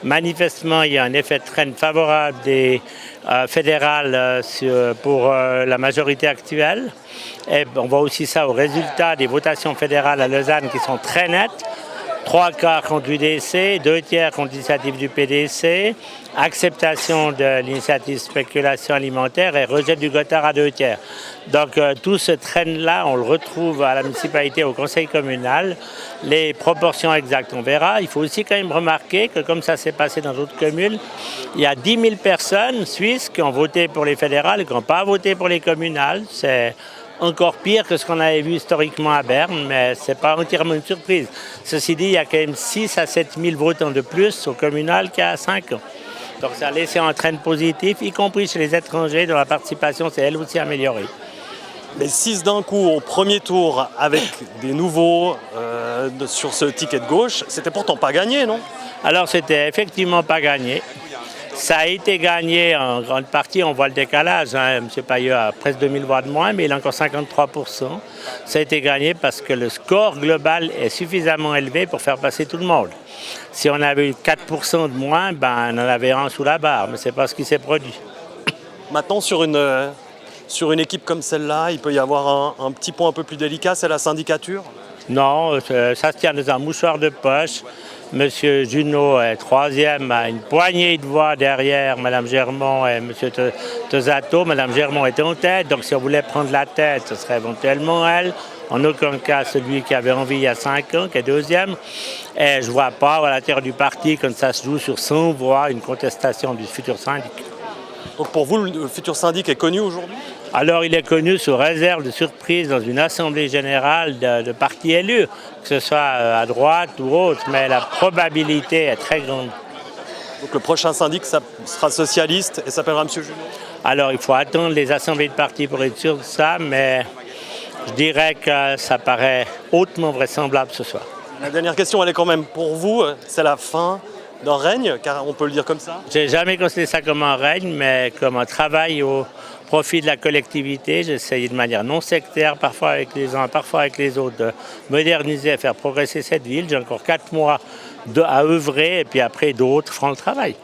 Manifestement, il y a un effet de traîne favorable des fédérales pour la majorité actuelle. Et on voit aussi ça au résultat des votations fédérales à Lausanne qui sont très nettes. 3/4 contre l'UDC, 2/3 contre l'initiative du PDC, acceptation de l'initiative spéculation alimentaire et rejet du Gothard à 2/3. Donc tout ce train-là, on le retrouve à la municipalité, au conseil communal. Les proportions exactes, on verra. Il faut aussi quand même remarquer que comme ça s'est passé dans d'autres communes, il y a 10 000 personnes suisses qui ont voté pour les fédérales et qui n'ont pas voté pour les communales. C'est encore pire que ce qu'on avait vu historiquement à Berne, mais ce n'est pas entièrement une surprise. Ceci dit, il y a quand même 6 à 7 000 votants de plus au communal qu'il y a 5 ans. Donc ça a laissé un train positif, y compris chez les étrangers, dont la participation s'est elle aussi améliorée. Mais 6 d'un coup au premier tour avec des nouveaux sur ce ticket de gauche, c'était pourtant pas gagné, non? Alors c'était effectivement pas gagné. Ça a été gagné en grande partie, on voit le décalage. M. Payeux a presque 2000 voix de moins, mais il a encore 53%. Ça a été gagné parce que le score global est suffisamment élevé pour faire passer tout le monde. Si on avait eu 4% de moins, on en avait un sous la barre, mais ce n'est pas ce qui s'est produit. Maintenant, sur une équipe comme celle-là, il peut y avoir un petit point un peu plus délicat, c'est la syndicature? Non, ça se tient dans un mouchoir de poche. Monsieur Junot est troisième à une poignée de voix derrière Mme Germont et M. Tosato. Mme Germont était en tête, donc si on voulait prendre la tête, ce serait éventuellement elle. En aucun cas celui qui avait envie il y a 5 ans, qui est deuxième. Et je ne vois pas à l'intérieur du parti, quand ça se joue sur 100 voix, une contestation du futur syndic. Donc pour vous, le futur syndic est connu aujourd'hui? Alors il est connu sous réserve de surprise dans une assemblée générale de partis élus, que ce soit à droite ou autre, mais la probabilité est très grande. Donc le prochain syndic ça sera socialiste et s'appellera M. Junot? Alors il faut attendre les assemblées de partis pour être sûr de ça, mais je dirais que ça paraît hautement vraisemblable ce soir. La dernière question, elle est quand même pour vous, c'est la fin d'un règne, car on peut le dire comme ça? Je n'ai jamais considéré ça comme un règne, mais comme un travail au profit de la collectivité. J'ai essayé de manière non sectaire, parfois avec les uns, parfois avec les autres, de moderniser et faire progresser cette ville. J'ai encore 4 mois à œuvrer et puis après d'autres feront le travail.